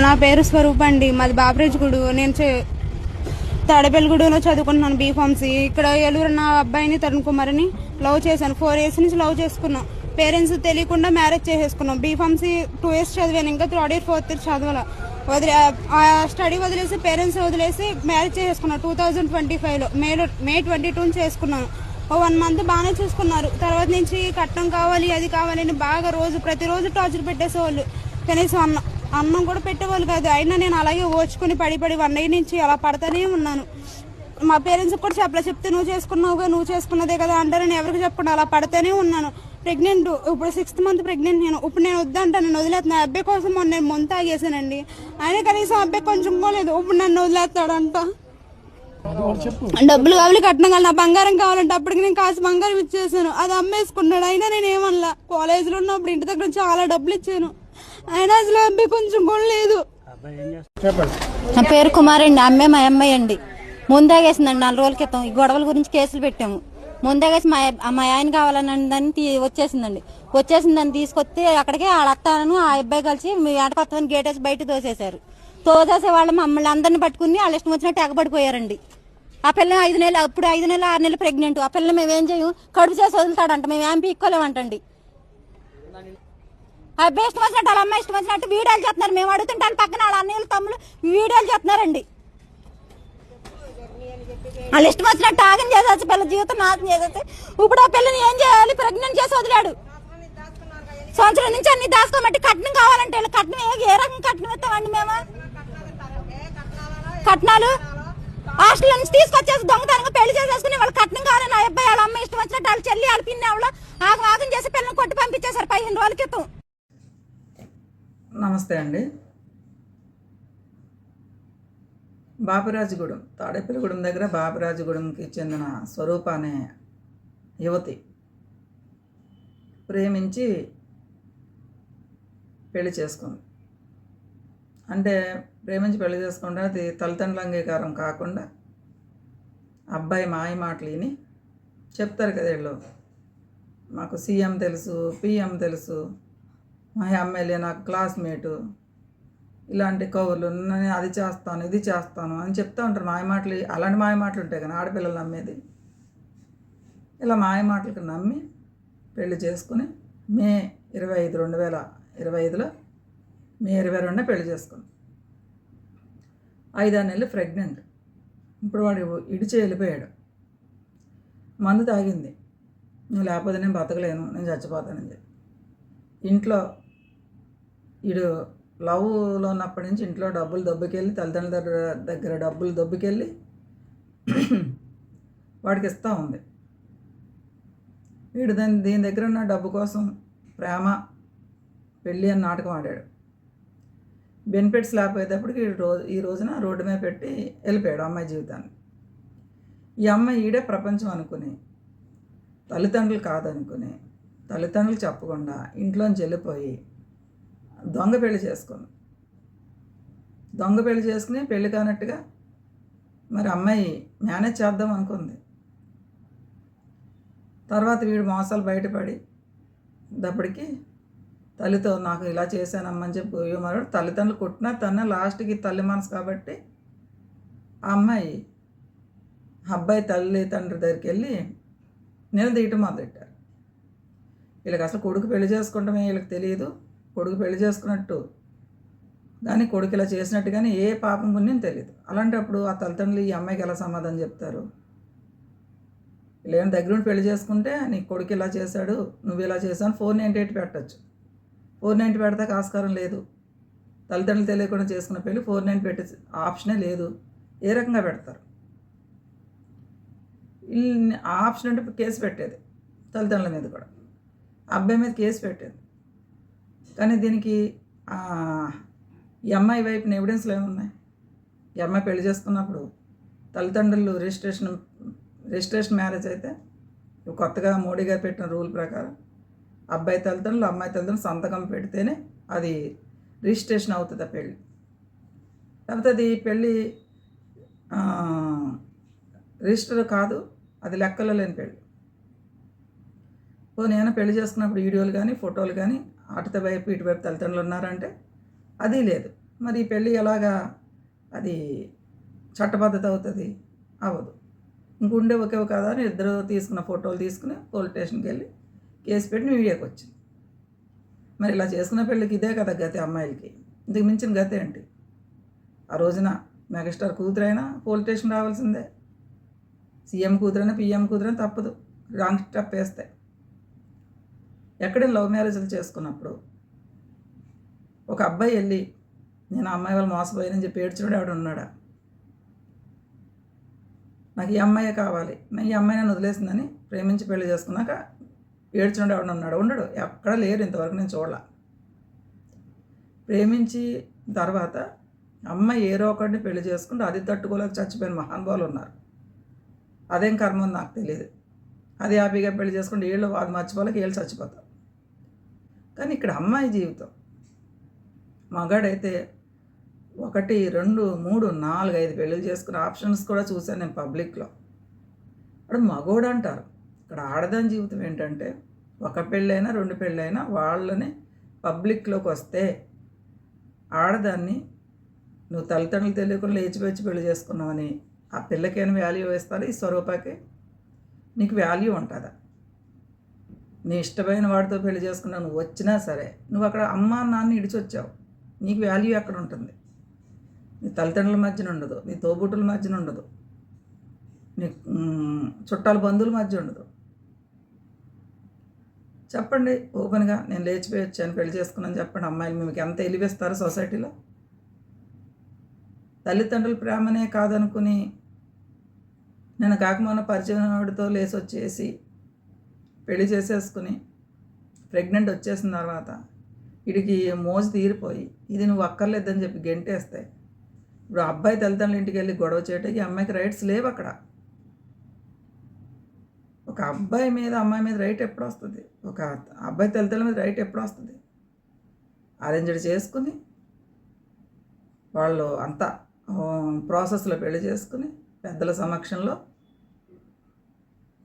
నా పేరు స్వరూప్ అండి. మాది బాబరేజ్గూడు. నేను తాడేపల్లిగూడలో చదువుకుంటున్నాను బీఫార్మసీ. ఇక్కడ ఏలూరు నా అబ్బాయిని తరుణ్ కుమార్ అని లవ్ చేశాను. 4 years నుంచి లవ్ చేసుకున్నాం. పేరెంట్స్ తెలియకుండా మ్యారేజ్ చేసేసుకున్నాం. బీఫార్మసీ 2 years చదివాను. ఇంకా 3rd year 4th year చదవాల స్టడీ వదిలేసి పేరెంట్స్ వదిలేసి మ్యారేజ్ చేసేసుకున్నాను. 2025లో మే 22 చేసుకున్నాను. 1 month బాగానే చూసుకున్నారు. తర్వాత నుంచి కట్నం కావాలి అది కావాలని బాగా ప్రతిరోజు టార్చర్ పెట్టేసేవాళ్ళు. కనీసం అన్నం కూడా పెట్టేవాళ్ళు కాదు. అయినా నేను అలాగే ఓచుకుని పడి 1 year నుంచి అలా పడతానే ఉన్నాను. మా పేరెంట్స్ కూడా చెప్తే నువ్వు చేసుకున్నావుగా, నువ్వు చేసుకున్నదే కదా అంటారని ఎవరికి చెప్పకుండా అలా పడతానే ఉన్నాను. ప్రెగ్నెంట్, ఇప్పుడు 6th month ప్రెగ్నెంట్ నేను. ఇప్పుడు నేను వద్దంటాను, నేను వదిలేస్తున్నా. అబ్బాయి కోసం నేను ముందు తాగేసానండి. అయినా కనీసం అబ్బాయి కొంచెం పోలేదు. ఇప్పుడు నన్ను వదిలేస్తాడంట. డబ్బులు కావాలి, కట్నం కావాలి, నా బంగారం కావాలంటే అప్పటికి నేను కాసు బంగారం ఇచ్చేసాను. అది అమ్మేసుకున్నాడు. అయినా నేను ఏమనలా. కాలేజీలో ఉన్నప్పుడు ఇంటి దగ్గర చాలా డబ్బులు ఇచ్చాను. అయినా అసలు అబ్బాయి కొంచెం కూడా లేదు. నా పేరు కుమార్ అండి. అమ్మాయి మా అమ్మాయి అండి. ముందాగేసిందండి 4 రోజుల క్రితం. ఈ గొడవల గురించి కేసులు పెట్టాము. ముందాగేసి మా ఆయన కావాలని దాన్ని వచ్చేసిందండి. దాన్ని తీసుకొస్తే అక్కడికి వాళ్ళ అత్తాను ఆ అబ్బాయి కలిసి మీ ఆటకొత్తని గేట్ వేసి బయట తోసేశారు. తోసేసే వాళ్ళు మమ్మల్ని అందరిని పట్టుకుని వాళ్ళు ఇష్టం వచ్చినట్టు ఎగబడిపోయారండి. ఆ పిల్ల 5 నెలలు, అప్పుడు 5 నెలలు 6 నెలలు ప్రెగ్నెంట్. ఆ పిల్లలు మేమేం చేయం, కడుపు చేసి వదులుతాడంట. మేము ఏం పీక్కోలేమంటండి. ఆ అబ్బాయి ఇష్టం వచ్చినట్టు వాళ్ళ అమ్మాయి ఇష్టం వచ్చినట్టు వీడియోలు చేస్తున్నారు. మేము అడుగుతుంటే పక్కన వాళ్ళ అన్నయ్యలు తమ్ముళ్ళు వీడియోలు చేస్తున్నారండి. వాళ్ళు ఇష్టం వచ్చినట్టు ఆగం చేసేసి పిల్ల జీవితం నాశనం చేసేసి ఇప్పుడు ఆ పిల్లని ఏం చేయాలి, ప్రెగ్నెంట్ చేసి వదిలాడు. సంవత్సరం నుంచి అన్ని దాచుకోబట్టి కట్నం కావాలంటే కట్నం ఏ రకం కట్నం ఇస్తామండి మేము? కట్నాలు హాస్టల్ నుంచి తీసుకొచ్చేసి దొంగతనంగా పెళ్లి చేసేసుకుని వాళ్ళు కట్నం కావాలని ఆ అబ్బాయి వాళ్ళ అమ్మాయి ఇష్టం వచ్చినట్టు వాళ్ళ చెల్లి వాళ్ళ పిన్ని వాళ్ళు ఆగం చేసి పిల్లల్ని కొట్టి పంపించేశారు 15 రోజుల క్రితం. నమస్తే అండి. బాపిరాజుగూడెం, తాడేపల్లిగూడెం దగ్గర బాపిరాజుగూడెంకి చెందిన స్వరూప అనే యువతి ప్రేమించి పెళ్లి చేసుకుంది. అంటే ప్రేమించి పెళ్లి చేసుకుంటే అది తల్లిదండ్రుల అంగీకారం కాకుండా అబ్బాయి మాయ మాటలు విని చెప్తారు కదా వీళ్ళు, మాకు సీఎం తెలుసు, పిఎం తెలుసు, మా ఎమ్మెల్యే నాకు క్లాస్మేటు, ఇలాంటి కవులు, నేను అది చేస్తాను ఇది చేస్తాను అని చెప్తూ ఉంటారు. మాయమాటలు, అలాంటి మాయమాటలు ఉంటాయి కానీ ఆడపిల్లలు నమ్మేది. ఇలా మాయమాటలకు నమ్మి పెళ్లి చేసుకుని మే 25, 2025లో మే 22 పెళ్లి చేసుకుంది. 5-6 నెలలు ప్రెగ్నెంట్. ఇప్పుడు వాడు ఇడిచి వెళ్ళిపోయాడు. మందు తాగింది. నువ్వు లేకపోతే నేను బతకలేను, నేను చచ్చిపోతానని చెప్పి ఇంట్లో వీడు లవ్లో ఉన్నప్పటి నుంచి ఇంట్లో డబ్బులు దొబ్బుకెళ్ళి తల్లిదండ్రుల దగ్గర డబ్బులు దొబ్బుకెళ్ళి వాడికి ఇస్తూ ఉంది. వీడు దీని దగ్గర ఉన్న డబ్బు కోసం ప్రేమ పెళ్ళి అని నాటకం ఆడాడు. బెనిఫిట్స్ లేకపోయేటప్పటికి ఈ రోజున రోడ్డు మీద పెట్టి వెళ్ళిపోయాడు అమ్మాయి జీవితాన్ని. ఈ అమ్మాయి ఈడే ప్రపంచం అనుకుని, తల్లిదండ్రులు కాదనుకుని, తల్లిదండ్రులు చెప్పకుండా ఇంట్లోంచి వెళ్ళిపోయి దొంగ పెళ్లి చేసుకుంది. దొంగ పెళ్లి చేసుకుని పెళ్లి కానట్టుగా మరి అమ్మాయి మేనేజ్ చేద్దాం అనుకుంది. తర్వాత వీడు మోసాలు బయటపడి దప్పటికి తల్లితో నాకు ఇలా చేశానమ్మని చెప్పి మరి తల్లిదండ్రులు కొట్టినా తన లాస్ట్కి తల్లి మనసు కాబట్టి ఆ అమ్మాయి అబ్బాయి తల్లిదండ్రుల దగ్గరికి వెళ్ళి నిలదీయటం మొదలెట్టారు. వీళ్ళకి అసలు కొడుకు పెళ్లి చేసుకుంటామే వీళ్ళకి తెలియదు. కొడుకు పెళ్లి చేసుకున్నట్టు కానీ కొడుకు ఇలా చేసినట్టు కానీ ఏ పాపం పుణ్యం తెలియదు. అలాంటప్పుడు ఆ తల్లిదండ్రులు ఈ అమ్మాయికి ఎలా సమాధానం చెప్తారు? వీళ్ళేమైనా దగ్గరుండి పెళ్లి చేసుకుంటే నీ కొడుకు ఇలా చేశాడు, నువ్వు ఇలా చేశావు 498 పెట్టచ్చు. 490 పెడతాక ఆస్కారం లేదు. తల్లిదండ్రులు తెలియకుండా చేసుకున్న పెళ్ళి 490 పెట్టే ఆప్షనే లేదు. ఏ రకంగా పెడతారు? ఆ ఆప్షన్ అంటే కేసు పెట్టేది తల్లిదండ్రుల మీద కూడా, అబ్బాయి మీద కేసు పెట్టేది. కానీ దీనికి ఈ అమ్మాయి వైపున ఎవిడెన్స్లు ఏమున్నాయి? ఈ అమ్మాయి పెళ్లి చేసుకున్నప్పుడు తల్లిదండ్రులు రిజిస్ట్రేషన్ మ్యారేజ్ అయితే కొత్తగా మోడీ గారు పెట్టిన రూల్ ప్రకారం అబ్బాయి తల్లిదండ్రులు అమ్మాయి తల్లిదండ్రులు సంతకం పెడితేనే అది రిజిస్ట్రేషన్ అవుతుంది ఆ పెళ్ళి. లేకపోతే అది పెళ్ళి రిజిస్టర్ కాదు, అది లెక్కలో లేని పెళ్ళి. నేను పెళ్లి చేసుకున్నప్పుడు వీడియోలు కానీ ఫోటోలు కానీ అటువైపు ఇటువైపు తల్లిదండ్రులు ఉన్నారంటే అది లేదు. మరి ఈ పెళ్ళి ఎలాగా అది చట్టబద్ధత అవుతుంది? అవ్వదు. ఇంకుండే ఒకే ఒక ఆధారం ఇద్దరు తీసుకున్న ఫోటోలు తీసుకుని పోలీస్ స్టేషన్కి వెళ్ళి కేసు పెట్టి మీడియాకి వచ్చింది. మరి ఇలా చేసుకున్న పెళ్ళికి ఇదే కదా గతి అమ్మాయిలకి. ఇంతకు మించిన గతి ఏంటి? ఆ రోజున మెగాస్టార్ కూతురైనా పోలీస్ స్టేషన్ రావాల్సిందే. సీఎం కూతురైనా పిఎం కూతురైనా తప్పదు రాంగ్ స్టెప్ వేస్తే. ఎక్కడైనా లవ్ మ్యారేజ్లు చేసుకున్నప్పుడు ఒక అబ్బాయి వెళ్ళి నేను ఆ అమ్మాయి వాళ్ళు మోసపోయానని చెప్పి ఏడ్చుడు ఎవడు ఉన్నాడా? నాకు ఈ అమ్మాయే కావాలి, నా ఈ అమ్మాయి నన్ను వదిలేసిందని ప్రేమించి పెళ్లి చేసుకున్నాక ఏడ్చుడు ఎవడు ఉన్నాడు? ఉండడు. ఎక్కడ లేరు, ఇంతవరకు నేను చూడాల. ప్రేమించి తర్వాత అమ్మాయి ఏరో ఒకటిని పెళ్లి చేసుకుంటే అది తట్టుకోలేక చచ్చిపోయిన మహానుభావులు ఉన్నారు. అదేం కర్మ ఉంది నాకు తెలియదు. అది హ్యాపీగా పెళ్లి చేసుకుంటే వీళ్ళు అది మర్చిపోలేక వీళ్ళు చచ్చిపోతారు. కానీ ఇక్కడ అమ్మాయి జీవితం, మగాడైతే 1, 2, 3, 4, 5 పెళ్ళిళ్ళు చేసుకునే ఆప్షన్స్ కూడా చూశాను నేను పబ్లిక్లో. అక్కడ మగోడు అంటారు. ఇక్కడ ఆడదాని జీవితం ఏంటంటే 1 పెళ్ళైనా 2 పెళ్ళైనా వాళ్ళని పబ్లిక్లోకి వస్తే ఆడదాన్ని నువ్వు తల్లిదండ్రులు తెలియకుండా లేచిపెచ్చి పెళ్లి చేసుకున్నావని ఆ పిల్లకైనా వాల్యూ వేస్తారు, ఈ స్వరూపకి నీకు వాల్యూ ఉంటుందా? నీ ఇష్టమైన వాడితో పెళ్లి చేసుకున్నావు, నువ్వు వచ్చినా సరే నువ్వు అక్కడ అమ్మ నాన్న ఇడిచొచ్చావు, నీకు వాల్యూ ఎక్కడ ఉంటుంది? నీ తల్లిదండ్రుల మధ్యన ఉండదు, నీ తోబుట్టుల మధ్యన ఉండదు, నీ చుట్టాల బంధువుల మధ్య ఉండదు. చెప్పండి ఓపెన్గా, నేను లేచిపోయి వచ్చాను పెళ్లి చేసుకున్నాను చెప్పండి. అమ్మాయిలు మీకు ఎంత ఎలివేస్తారు సొసైటీలో? తల్లిదండ్రుల ప్రేమనే కాదనుకుని నేను కాకమోన పరిచయం వాడితో లేచి వచ్చేసి పెళ్లి చేసేసుకుని ప్రెగ్నెంట్ వచ్చేసిన తర్వాత వీడికి మోజు తీరిపోయి ఇది నువ్వు అక్కర్లేదని చెప్పి గెంటేస్తే ఇప్పుడు అబ్బాయి తల్లిదండ్రుల ఇంటికి వెళ్ళి గొడవ చేయటం, ఈ అమ్మాయికి రైట్స్ లేవు అక్కడ. ఒక అబ్బాయి మీద అమ్మాయి మీద రైట్ ఎప్పుడు వస్తుంది? ఒక అబ్బాయి తల్లిదండ్రుల మీద రైట్ ఎప్పుడు వస్తుంది? అరేంజ్డ్ చేసుకుని వాళ్ళు అంతా ప్రాసెస్లో పెళ్లి చేసుకుని పెద్దల సమక్షంలో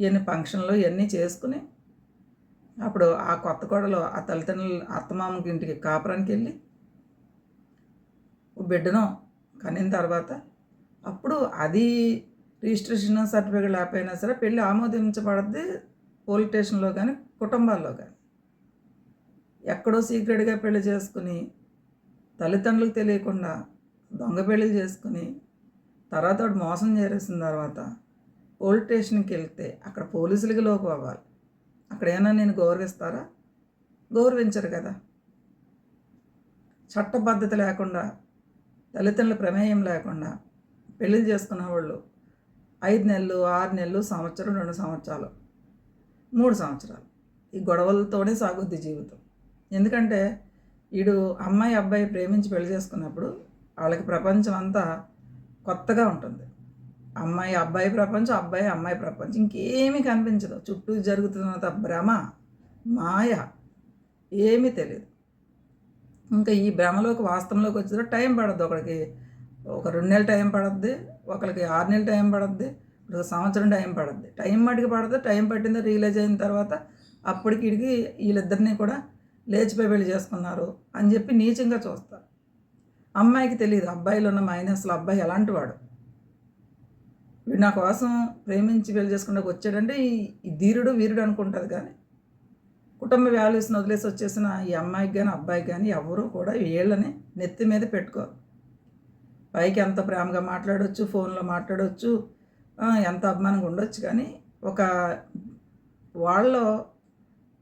ఇవన్నీ ఫంక్షన్లు ఇవన్నీ చేసుకుని అప్పుడు ఆ కొత్త కోడలు ఆ తల్లిదండ్రులు అత్తమామకి ఇంటికి కాపురానికి వెళ్ళి బిడ్డను కనిన తర్వాత అప్పుడు అది రిజిస్ట్రేషన్ సర్టిఫికేట్ లేకపోయినా సరే పెళ్ళి ఆమోదించబడద్ది పోలీస్ స్టేషన్లో కానీ కుటుంబాల్లో కానీ. ఎక్కడో సీక్రెట్గా పెళ్లి చేసుకుని తల్లిదండ్రులకు తెలియకుండా దొంగ పెళ్లి చేసుకుని తర్వాత మోసం చేసిన తర్వాత పోలీస్ స్టేషన్కి వెళ్తే అక్కడ పోలీసులకి లోపు అవ్వాలి. అక్కడ ఏమైనా నేను గౌరవిస్తారా? గౌరవించరు కదా. చట్టబద్ధత లేకుండా తల్లిదండ్రుల ప్రమేయం లేకుండా పెళ్ళిళ్ళు చేసుకున్న వాళ్ళు 5 నెలలు 6 నెలలు సంవత్సరం 2 సంవత్సరాలు 3 సంవత్సరాలు ఈ గొడవలతోనే సాగుద్ది జీవితం. ఎందుకంటే వీడు అమ్మాయి అబ్బాయి ప్రేమించి పెళ్లి చేసుకున్నప్పుడు వాళ్ళకి ప్రపంచం అంతా కొత్తగా ఉంటుంది. అమ్మాయి అబ్బాయి ప్రపంచం, అబ్బాయి అమ్మాయి ప్రపంచం, ఇంకేమీ కనిపించదు. చుట్టూ జరుగుతున్నంత భ్రమ మాయ ఏమీ తెలియదు. ఇంకా ఈ భ్రమలోకి వాస్తవంలోకి వచ్చేదో టైం పడద్దు. ఒకరికి ఒక 2 నెలలు టైం పడద్ది, ఒకరికి 6 నెలలు టైం పడద్ది, ఒక సంవత్సరం టైం పడద్ది. టైం మటుకు పడద్దు. టైం పట్టిందో రియలైజ్ అయిన తర్వాత అప్పటికి ఇడికి వీళ్ళిద్దరినీ కూడా లేచిపోయి పెళ్లి చేసుకున్నారు అని చెప్పి నీచంగా చూస్తారు. అమ్మాయికి తెలియదు అబ్బాయిలో ఉన్న మైనస్లు, అబ్బాయి ఎలాంటి వాడు, వీడు నా కోసం ప్రేమించి పెళ్లి చేసుకుంటే వచ్చాడంటే ఈ ధీరుడు వీరుడు అనుకుంటుంది. కానీ కుటుంబ వాల్యూస్ని వదిలేసి వచ్చేసిన ఈ అమ్మాయికి కానీ అబ్బాయికి కానీ ఎవరు కూడా వీళ్ళని నెత్తి మీద పెట్టుకోరు. పైకి ఎంత ప్రేమగా మాట్లాడవచ్చు, ఫోన్లో మాట్లాడవచ్చు, ఎంత అభిమానంగా ఉండొచ్చు, కానీ వాళ్ళలో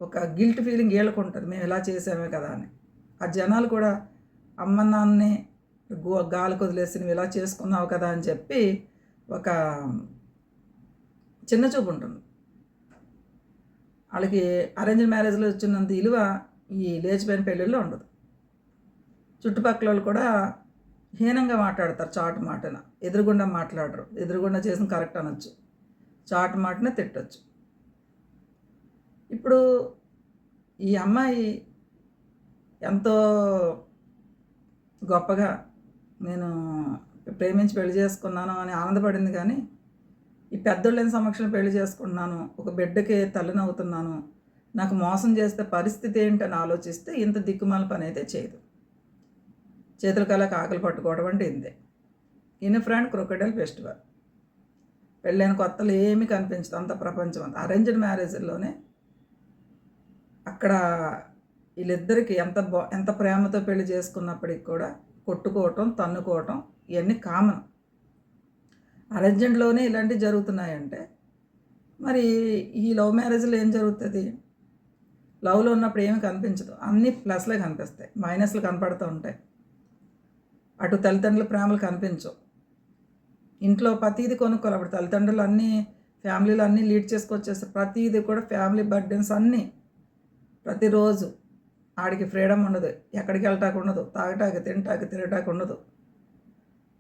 ఒక గిల్ట్ ఫీలింగ్ వీళ్ళకు ఉంటుంది, మేము ఇలా చేసామే కదా అని. ఆ జనాలు కూడా అమ్మ నాన్నని గాలికి వదిలేసి నువ్వు ఇలా చేసుకున్నావు కదా అని చెప్పి ఒక చిన్న చూపు ఉంటుంది వాళ్ళకి. అరేంజ్ మ్యారేజ్లో వచ్చినంత విలువ ఈ లేచిపోయిన పెళ్ళిళ్ళలో ఉండదు. చుట్టుపక్కల వాళ్ళు కూడా హీనంగా మాట్లాడతారు, చాటు మాటన. ఎదురుగుండా మాట్లాడరు, ఎదురుగుండా చేసిన కరెక్ట్ అనొచ్చు, చాటు మాటనే తిట్టచ్చు. ఇప్పుడు ఈ అమ్మాయి ఎంతో గొప్పగా నేను ప్రేమించి పెళ్లి చేసుకున్నాను అని ఆనందపడింది. కానీ ఈ పెద్దోళ్ళని సమక్షంలో పెళ్లి చేసుకుంటున్నాను, ఒక బిడ్డకి తల్లిని అవుతున్నాను, నాకు మోసం చేస్తే పరిస్థితి ఏంటని ఆలోచిస్తే ఇంత దిక్కుమాల పని అయితే చేయదు. చేతుల కల ఆకలి పట్టుకోవడం అంటే ఇందే. In front crocodile festival. పెళ్ళైన కొత్తలు ఏమీ కనిపించదు, అంత ప్రపంచం అంతా. అరేంజ్డ్ మ్యారేజ్లోనే అక్కడ వీళ్ళిద్దరికి ఎంత ప్రేమతో పెళ్లి చేసుకున్నప్పటికి కూడా కొట్టుకోవటం, తన్నుకోవటం ఇవన్నీ కామన్. అరేంజ్డ్లోనే ఇలాంటివి జరుగుతున్నాయంటే మరి ఈ లవ్ మ్యారేజ్లో ఏం జరుగుతుంది? లవ్లో ఉన్నప్పుడు ఏమీ కనిపించదు, అన్నీ ప్లస్లే కనిపిస్తాయి, మైనస్లు కనపడుతూ ఉంటాయి. అటు తల్లిదండ్రుల ప్రేమలు కనిపించవు. ఇంట్లో ప్రతీది కొనుక్కోవాలి. అప్పుడు తల్లిదండ్రులు అన్నీ ఫ్యామిలీలు అన్నీ లీడ్ చేసుకొచ్చేస్తారు. ప్రతీది కూడా ఫ్యామిలీ బర్డెన్స్ అన్నీ. ప్రతిరోజు ఆడికి ఫ్రీడమ్ ఉండదు, ఎక్కడికి వెళ్ళటానికి ఉండదు, తాగటానికి తినటానికి తిరగటానికి ఉండదు.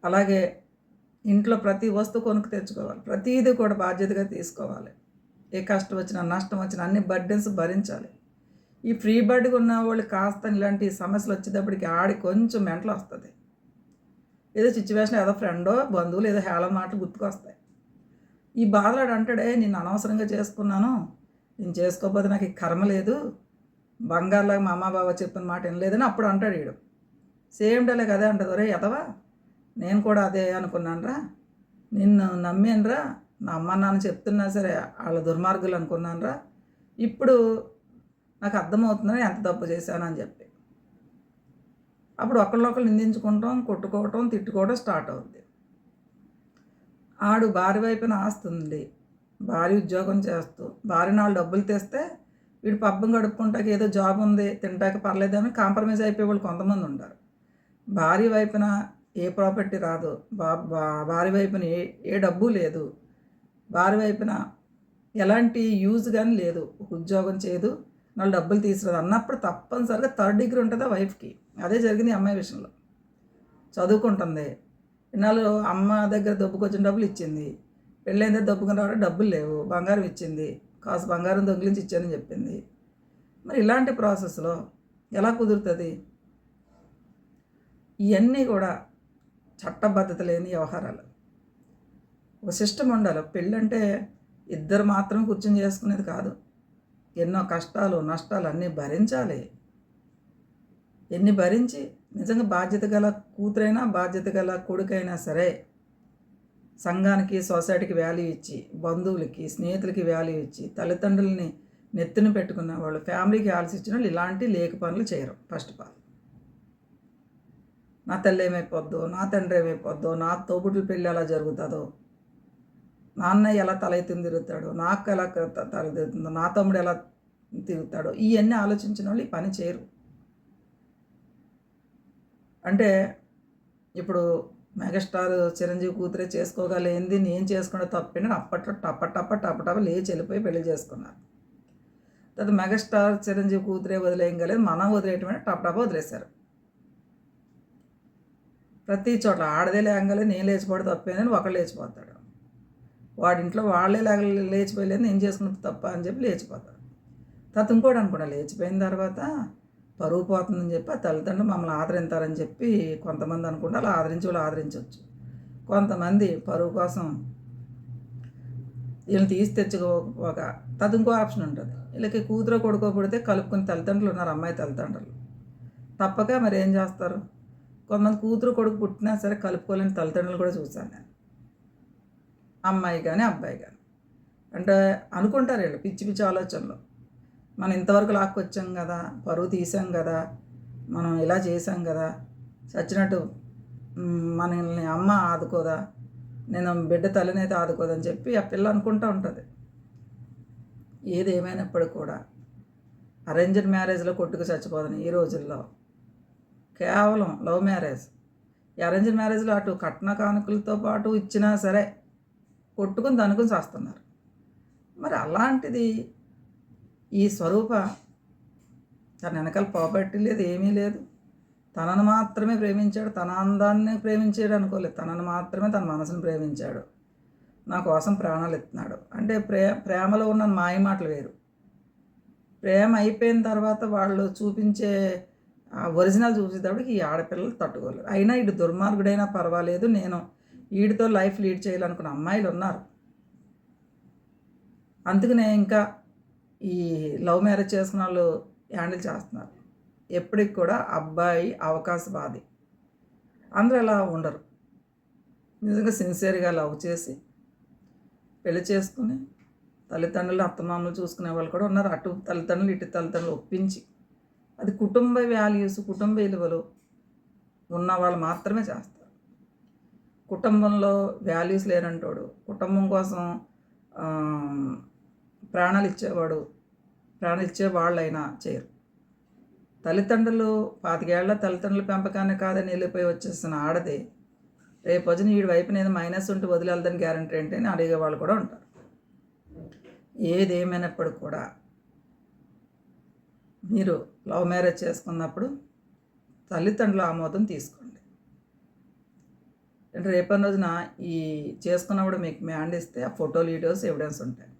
అలాగే ఇంట్లో ప్రతి వస్తువు కొనుక్కు తెచ్చుకోవాలి, ప్రతీది కూడా బాధ్యతగా తీసుకోవాలి. ఏ కష్టం వచ్చినా నష్టం వచ్చినా అన్ని బర్డెన్స్ భరించాలి. ఈ ఫ్రీ బర్డ్గా ఉన్న వాళ్ళు కాస్త ఇలాంటి సమస్యలు వచ్చేటప్పటికి ఆడి కొంచెం మెంటలు వస్తుంది. ఏదో సిచ్యువేషన్, ఏదో ఫ్రెండో బంధువులు ఏదో హేళన మాటలు గుర్తుకొస్తాయి. ఈ బాధలాడు అంటాడే, నేను అనవసరంగా చేసుకున్నాను, నేను చేసుకోకపోతే నాకు ఈ కర్మ లేదు, బంగారులాగా మా అమ్మ బావ చెప్పిన మాట వినలేదని అప్పుడు అంటాడు వీడు. సేమ్ డైలాగ్ అదే అంటుంది, ఒరే ఎదవా నేను కూడా అదే అనుకున్నానురా, నిన్ను నమ్మానురా, నా అమ్మ నాన్న చెప్తున్నా సరే వాళ్ళ దుర్మార్గులు అనుకున్నానురా, ఇప్పుడు నాకు అర్థమవుతుందని ఎంత తప్పు చేశానని చెప్పి అప్పుడు ఒకళ్ళొకళ్ళు నిందించుకుంటాం, కొట్టుకోవటం, తిట్టుకోవడం స్టార్ట్ అవుద్ది. ఆడు భార్య వైపున ఆస్తుంది, భార్య ఉద్యోగం చేస్తూ భార్య నాలుగు డబ్బులు తెస్తే వీడు పబ్బం గడుపుకుంటాకి ఏదో జాబ్ ఉంది, తింటాకి పర్లేదని కాంప్రమైజ్ అయిపోయే వాళ్ళు కొంతమంది ఉంటారు. భార్య వైపున ఏ ప్రాపర్టీ రాదు, భార్య వైపున ఏ డబ్బు లేదు, భార్య వైపున ఎలాంటి యూజ్ కానీ లేదు, ఉద్యోగం చేయదు, నాలుగు డబ్బులు తీసుకురాదు అన్నప్పుడు తప్పనిసరిగా 3rd డిగ్రీ ఉంటుంది ఆ వైఫ్కి. అదే జరిగింది అమ్మాయి విషయంలో. చదువుకుంటుంది, ఇన్నాళ్ళు అమ్మ దగ్గర దొబ్బుకొచ్చిన డబ్బులు ఇచ్చింది, పెళ్ళైందే దొబ్బుకుని రావడం డబ్బులు లేవు, బంగారం ఇచ్చింది, కాసు బంగారం దొంగిలించి ఇచ్చానని చెప్పింది. మరి ఇలాంటి ప్రాసెస్లో ఎలా కుదురుతుంది? ఇవన్నీ కూడా చట్టబద్ధత లేని వ్యవహారాలు. ఒక సిస్టమ్ ఉండాలి. పెళ్ళంటే ఇద్దరు మాత్రం కూర్చొని చేసుకునేది కాదు. ఎన్నో కష్టాలు నష్టాలు అన్నీ భరించాలి. ఎన్ని భరించి నిజంగా బాధ్యత గల కూతురైనా బాధ్యత గల కొడుకైనా సరే సంఘానికి సొసైటీకి వాల్యూ ఇచ్చి, బంధువులకి స్నేహితులకి వాల్యూ ఇచ్చి, తల్లిదండ్రులని నెత్తిన పెట్టుకున్న వాళ్ళు, ఫ్యామిలీకి ఆలోచించిన వాళ్ళు ఇలాంటి లేక పనులు చేయరు. ఫస్ట్ ఆఫ్ ఆల్ నా తల్లి ఏమైపోద్దో, నా తండ్రి ఏమైపోద్దో, నా తోబుట్టుల పెళ్ళి ఎలా జరుగుతుందో, నా అన్నయ్య ఎలా తల ఎత్తుని తిరుగుతాడో, నాకు ఎలా తల తిరుగుతుందో, నా తమ్ముడు ఎలా తిరుగుతాడో, ఇవన్నీ ఆలోచించిన వాళ్ళు ఈ పని చేయరు. అంటే ఇప్పుడు మెగాస్టార్ చిరంజీవి కూతురే చేసుకోగలేంది, నేను చేసుకునే తప్పని అప్పట్లో టప్ప లేచి వెళ్ళిపోయి పెళ్లి చేసుకున్నారు. తర్వాత మెగాస్టార్ చిరంజీవి కూతురే వదిలేయగలేదు, మనం వదిలేయటమే టప్ప వదిలేశారు. ప్రతి చోట్ల ఆడదే లేగలేదు, నేను లేచిపోవడం తప్పేనని ఒకళ్ళు లేచిపోతాడు, వాడింట్లో వాళ్ళే లేచిపోయలేదు, నేను చేసుకున్నది తప్ప అని చెప్పి లేచిపోతాడు. తర్వాత ఇంకోటి అనుకున్నా, లేచిపోయిన తర్వాత పరువు పోతుందని చెప్పి ఆ తల్లిదండ్రులు మమ్మల్ని ఆదరించారని చెప్పి కొంతమంది అనుకుంటే అలా ఆదరించి వాళ్ళు ఆదరించవచ్చు. కొంతమంది పరువు కోసం వీళ్ళని తీసి తెచ్చుకోక తర్వాత ఇంకో ఆప్షన్ ఉంటుంది. వీళ్ళకి కూతురు కొడుకో పుడితే కలుపుకుని తల్లిదండ్రులు ఉన్నారు, అమ్మాయి తల్లిదండ్రులు. తప్పక మరి ఏం చేస్తారు? కొంతమంది కూతురు కొడుకు పుట్టినా సరే కలుపుకోలేని తల్లిదండ్రులు కూడా చూశాను నేను, అమ్మాయి కానీ అబ్బాయి కానీ. అంటే అనుకుంటారు వీళ్ళు పిచ్చి పిచ్చి ఆలోచనలు, మనం ఇంతవరకు లాక్కొచ్చాం కదా, పరువు తీసాం కదా, మనం ఇలా చేసాం కదా, చచ్చినట్టు మనల్ని అమ్మ ఆదుకోదా, నేను బిడ్డ తల్లినైతే ఆదుకోదని చెప్పి ఆ పిల్ల అనుకుంటూ ఉంటుంది. ఏది ఏమైనప్పుడు కూడా అరేంజ్డ్ మ్యారేజ్లో కొట్టుకు చచ్చిపోదని ఈ రోజుల్లో కేవలం లవ్ మ్యారేజ్. ఈ అరేంజ్డ్ మ్యారేజ్లో అటు కట్న కానుకలతో పాటు ఇచ్చినా సరే కొట్టుకుని దనుకుని చేస్తున్నారు. మరి అలాంటిది ఈ స్వరూప తన వెనకాల ప్రాపర్టీ లేదు, ఏమీ లేదు, తనను మాత్రమే ప్రేమించాడు, తన అందాన్ని ప్రేమించాడు అనుకోలేదు, తనను మాత్రమే తన మనసును ప్రేమించాడు, నా కోసం ప్రాణాలు ఎత్తున్నాడు అంటే ప్రేమలో ఉన్న మాయ మాటలు వేరు. ప్రేమ అయిపోయిన తర్వాత వాళ్ళు చూపించే ఒరిజినల్ చూసేటప్పటికి ఈ ఆడపిల్లలు తట్టుకోలేరు. అయినా ఇటు దుర్మార్గుడైనా పర్వాలేదు, నేను వీడితో లైఫ్ లీడ్ చేయాలనుకున్న అమ్మాయిలు ఉన్నారు. అందుకనే ఇంకా ఈ లవ్ మ్యారేజ్ చేసుకున్న వాళ్ళు హ్యాండిల్ చేస్తున్నారు. ఎప్పటికి కూడా అబ్బాయి అవకాశవాది. అందరూ అలా ఉండరు. నిజంగా సిన్సియర్గా లవ్ చేసి పెళ్లి చేసుకుని తల్లిదండ్రులు అత్తమామలు చూసుకునే వాళ్ళు కూడా ఉన్నారు. అటు తల్లిదండ్రులు ఇటు తల్లిదండ్రులు ఒప్పించి, అది కుటుంబ వాల్యూస్, కుటుంబ విలువలు ఉన్న వాళ్ళు మాత్రమే చేస్తారు. కుటుంబంలో వాల్యూస్ లేనంటోడు, కుటుంబం కోసం ప్రాణాలు ఇచ్చే వాళ్ళైనా చేయరు. తల్లిదండ్రులు 25 ఏళ్ల తల్లిదండ్రుల పెంపకాన్ని కాదని వెళ్ళిపోయి వచ్చేసిన ఆడది రేపు వచ్చిన వీడి వైపున ఏదో మైనస్ ఉంటే వదిలేదని గ్యారంటీ ఏంటి అని అడిగే వాళ్ళు కూడా ఉంటారు. ఏదేమైనప్పుడు కూడా మీరు లవ్ మ్యారేజ్ చేసుకున్నప్పుడు తల్లిదండ్రుల ఆమోదం తీసుకోండి. అంటే రేపటి రోజున ఈ చేసుకున్నప్పుడు మీకు మ్యాండ్ ఇస్తే ఆ ఫోటోలు, వీడియోస్, ఎవిడెన్స్ ఉంటాయి.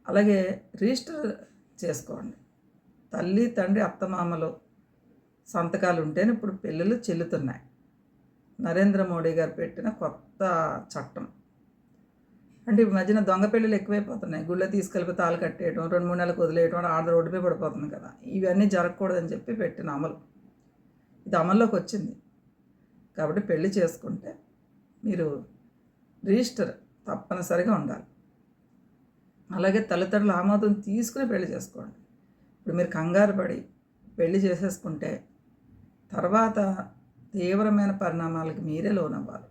అలాగే రిజిస్టర్ చేసుకోండి. తల్లి, తండ్రి, అత్తమామలు సంతకాలు ఉంటేనే ఇప్పుడు పెళ్ళిళ్ళు చెల్లుతున్నాయి. నరేంద్ర మోడీ గారు పెట్టిన కొత్త చట్టం. అంటే ఈ మధ్యన దొంగ పెళ్ళిళ్ళు ఎక్కువైపోతున్నాయి. గుళ్ళో తీసుకెళ్ళిపోయి తాళి కట్టేయడం, 2-3 నెలలకు వదిలేయడం, ఆడ రోడ్డుపై పడిపోతుంది కదా. ఇవన్నీ జరగకూడదని చెప్పి పెట్టిన అమలు. ఇది అమల్లోకి వచ్చింది. కాబట్టి పెళ్లి చేసుకుంటే మీరు రిజిస్టర్ తప్పనిసరిగా ఉండాలి. అలాగే తల్లిదండ్రుల ఆమోదం తీసుకుని పెళ్లి చేసుకోండి. ఇప్పుడు మీరు కంగారు పడి పెళ్లి చేసేసుకుంటే తర్వాత తీవ్రమైన పరిణామాలకు మీరే లోనవ్వాలి.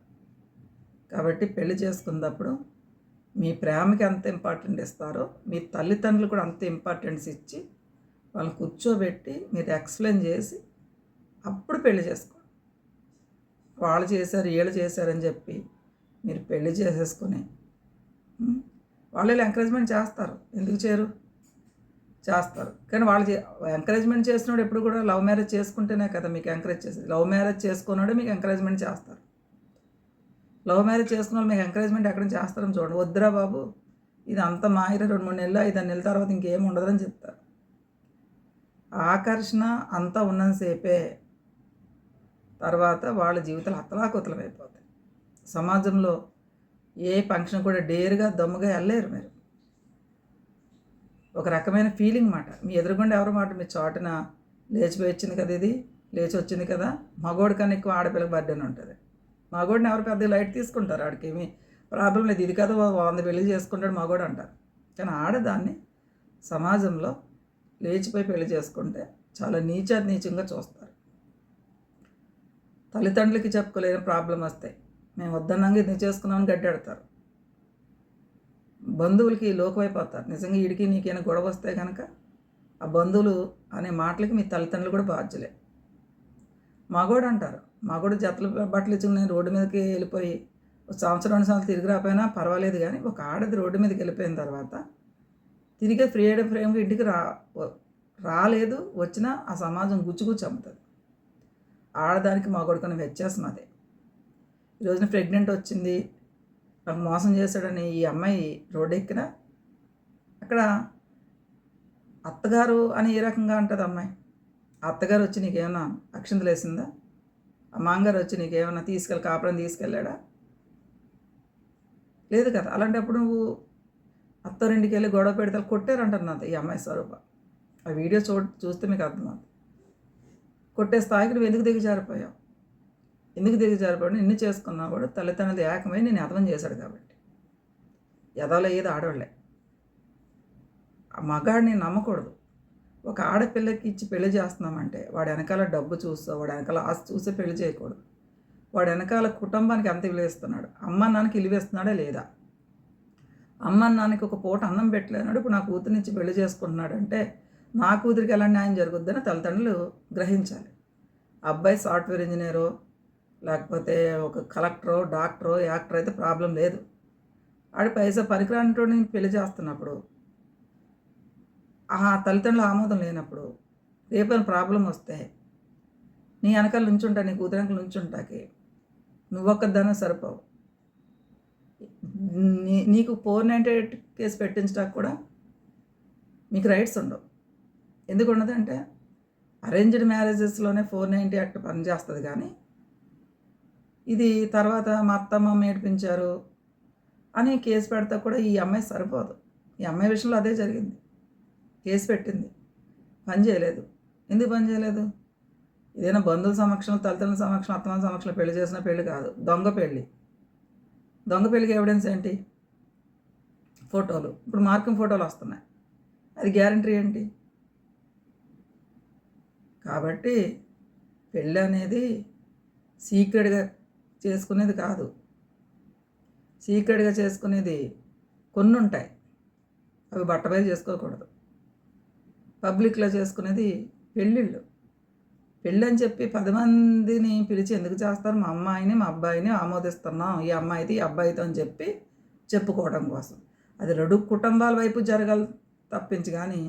కాబట్టి పెళ్లి చేసుకున్నప్పుడు మీ ప్రేమకి ఎంత ఇంపార్టెంట్ ఇస్తారో మీ తల్లిదండ్రులు కూడా అంత ఇంపార్టెన్స్ ఇచ్చి వాళ్ళని కూర్చోబెట్టి మీరు ఎక్స్ప్లెయిన్ చేసి అప్పుడు పెళ్లి చేసుకోండి. వాళ్ళు చేశారు, వీళ్ళు చేశారని చెప్పి మీరు పెళ్లి చేసేసుకుని వాళ్ళు ఎంకరేజ్మెంట్ చేస్తారు. ఎందుకు చేయరు? చేస్తారు. కానీ వాళ్ళు ఎంకరేజ్మెంట్ చేసినప్పుడు ఎప్పుడు కూడా లవ్ మ్యారేజ్ చేసుకుంటేనే కదా మీకు ఎంకరేజ్ చేసేది. లవ్ మ్యారేజ్ చేసుకున్నాడే మీకు ఎంకరేజ్మెంట్ చేస్తారు. లవ్ మ్యారేజ్ చేసుకున్న వాళ్ళు మీకు ఎంకరేజ్మెంట్ ఎక్కడ చేస్తారని చూడండి. వద్దురా బాబు, ఇది అంత మాహిర 2-3 నెలలు 5 నెలల తర్వాత ఇంకేం ఉండదని చెప్తారు. ఆకర్షణ అంతా ఉన్నంతసేపే, తర్వాత వాళ్ళ జీవితాలు అతలాకుతలమైపోతాయి. సమాజంలో ఏ ఫంక్షన్ కూడా డేర్గా దమ్ముగా వెళ్ళలేరు మీరు. ఒక రకమైన ఫీలింగ్ మాట. మీ ఎదురుగుండా ఎవరి మాట మీ చాటున లేచిపోయి వచ్చింది కదా, ఇది లేచి వచ్చింది కదా. మగోడి కన్నా ఎక్కువ ఆడపిల్లకి బర్త్డేనే ఉంటుంది. మగోడిని ఎవరు పెద్ద లైట్ తీసుకుంటారు, ఆడికి ఏమీ ప్రాబ్లం లేదు. ఇది కదా 100 పెళ్లి చేసుకుంటాడు మగోడు అంటారు. కానీ ఆడదాన్ని సమాజంలో లేచిపోయి పెళ్లి చేసుకుంటే చాలా నీచంగా చూస్తారు. తల్లిదండ్రులకి చెప్పుకోలేని ప్రాబ్లం వస్తాయి. మేము వద్దన్నాగా ఇది చేసుకున్నామని గడ్డాడతారు. బంధువులకి లోకమైపోతారు. నిజంగా వీడికి నీకైనా గొడవ వస్తే కనుక ఆ బంధువులు అనే మాటలకి మీ తల్లిదండ్రులు కూడా బాధ్యులే. మగోడు అంటారు, మగోడు జతలు బట్టలు ఇచ్చుకుని నేను రోడ్డు మీదకి వెళ్ళిపోయి 1 సంవత్సరం 2 సంవత్సరాలు తిరిగి రాపోయినా పర్వాలేదు. కానీ ఒక ఆడది రోడ్డు మీదకి వెళ్ళిపోయిన తర్వాత తిరిగి ఫ్రేమ్గా ఇంటికి రాలేదు, వచ్చినా ఆ సమాజం గుచ్చుగుచ్చి అమ్ముతుంది. ఆడదానికి మగోడుకున్న వ్యత్యాసం అదే. ఈరోజున ప్రెగ్నెంట్ వచ్చింది, నాకు మోసం చేశాడని ఈ అమ్మాయి రోడ్డు ఎక్కినా అక్కడ అత్తగారు అని ఏ రకంగా అంటుంది అమ్మాయి. అత్తగారు వచ్చి నీకేమన్నా అక్షింతలు వేసిందా? ఆ మాంగారు వచ్చి నీకేమన్నా కాపురం తీసుకెళ్ళాడా? లేదు కదా. అలాంటప్పుడు నువ్వు అత్తారింటికి వెళ్ళి గొడవ పెడితే కొట్టారంటున్నది ఈ అమ్మాయి స్వరూప. ఆ వీడియో చూస్తే మీకు అర్థమవుతుంది. కొట్టే స్థాయికి నువ్వు ఎందుకు దిగజారిపోయావు? నిన్ను చేసుకున్నా కూడా తల్లిదండ్రులు ఏకమై నేను అర్థం చేశాడు కాబట్టి. ఎదవలో ఏది ఆడవాళ్ళే. ఆ మగాడిని నమ్మకూడదు. ఒక ఆడపిల్లకి ఇచ్చి పెళ్లి చేస్తున్నామంటే వాడి వెనకాల డబ్బు చూస్తా, వాడి వెనకాల ఆస్తి చూస్తే పెళ్లి చేయకూడదు. వాడి వెనకాల కుటుంబానికి ఎంత విలువిస్తున్నాడు, అమ్మ నాన్నకి విలువిస్తున్నాడా లేదా? అమ్మ నాన్నకి ఒక పూట అన్నం పెట్టలేనాడు, ఇప్పుడు నా కూతురునిచ్చి పెళ్లి చేసుకుంటున్నాడు అంటే నా కూతురికి ఎలా న్యాయం జరుగుద్దని తల్లిదండ్రులు గ్రహించాలి. అబ్బాయి సాఫ్ట్వేర్ ఇంజనీరో లేకపోతే ఒక కలెక్టరో డాక్టరో యాక్టర్ అయితే ప్రాబ్లం లేదు. ఆడి పైసా పనికిరానితోని పెళ్లి చేస్తున్నప్పుడు ఆ తల్లిదండ్రుల ఆమోదం లేనప్పుడు రేపైనా ప్రాబ్లం వస్తే నీ వెనకాల నుంచుంటా, నీ కూతురు వెనకాల నుంచుంటాకి నువ్వొక్కదానే సరిపోవు. నీకు 498 కేసు పెట్టించడానికి కూడా మీకు రైట్స్ ఉండవు. ఎందుకు ఉండదంటే అరేంజ్డ్ మ్యారేజెస్లోనే 490 యాక్ట్ పనిచేస్తుంది. కానీ ఇది తర్వాత మా అత్తమ్మ ఏడిపించారు అని కేసు పెడతా కూడా ఈ అమ్మాయి సరిపోదు. ఈ అమ్మాయి విషయంలో అదే జరిగింది. కేసు పెట్టింది, పని చేయలేదు. ఎందుకు పని చేయలేదు? ఏదైనా బంధువుల సమక్షంలో, తల్లిదండ్రుల సమక్షంలో, అత్తమాల సమక్షంలో పెళ్లి చేసిన పెళ్లి కాదు, దొంగ పెళ్ళి. దొంగ పెళ్ళికి ఎవిడెన్స్ ఏంటి? ఫోటోలు. ఇప్పుడు మార్కింగ్ ఫోటోలు వస్తున్నాయి, అది గ్యారంటీ ఏంటి? కాబట్టి పెళ్ళి అనేది సీక్రెట్గా చేసుకునేది కాదు. సీక్రెట్గా చేసుకునేది కొన్ని ఉంటాయి, అవి బట్టబయలు చేసుకోకూడదు. పబ్లిక్లో చేసుకునేది పెళ్ళిళ్ళు. పెళ్ళి అని చెప్పి 10 మందిని పిలిచి ఎందుకు చేస్తారు? మా అమ్మాయిని మా అబ్బాయిని ఆమోదిస్తున్నాం, ఈ అమ్మాయితో ఈ అబ్బాయితో అని చెప్పి చెప్పుకోవడం కోసం. అది 2 కుటుంబాల వైపు జరగాలి తప్పించి, కానీ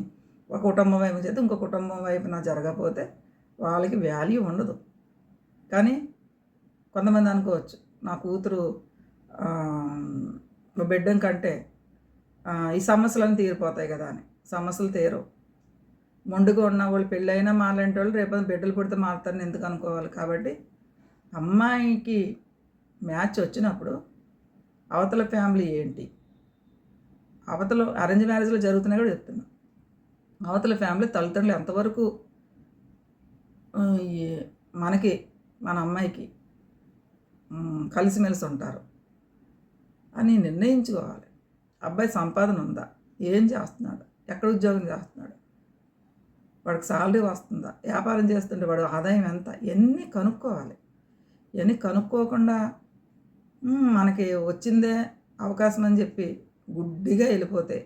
ఒక కుటుంబం వైపు చేస్తే ఇంకో కుటుంబం వైపున జరగకపోతే వాళ్ళకి వాల్యూ ఉండదు. కానీ కొంతమంది అనుకోవచ్చు, నా కూతురు బిడ్డం కంటే ఈ సమస్యలను తీరిపోతాయి కదా అని. సమస్యలు తీరవు. మొండుగా ఉన్న వాళ్ళు పెళ్ళైనా మాలాంటి వాళ్ళు రేపు బిడ్డలు పుడితే మారుతారని ఎందుకు అనుకోవాలి? కాబట్టి అమ్మాయికి మ్యాచ్ వచ్చినప్పుడు అవతల ఫ్యామిలీ ఏంటి, అవతల అరేంజ్ మ్యారేజ్లో జరుగుతున్నాయి కూడా చెప్తున్నాను. అవతల ఫ్యామిలీ తల్లిదండ్రులు ఎంతవరకు మనకి మన అమ్మాయికి కలిసిమెలిసి ఉంటారు అని నిర్ణయించుకోవాలి. అబ్బాయి సంపాదన ఉందా, ఏం చేస్తున్నాడు, ఎక్కడ ఉద్యోగం చేస్తున్నాడు, వాడికి సాలరీ వస్తుందా, వ్యాపారం చేస్తుంటే వాడు ఆదాయం ఎంత, ఇవన్నీ కనుక్కోవాలి. ఇవన్నీ కనుక్కోకుండా మనకి వచ్చిందే అవకాశం అని చెప్పి గుడ్డిగా వెళ్ళిపోతే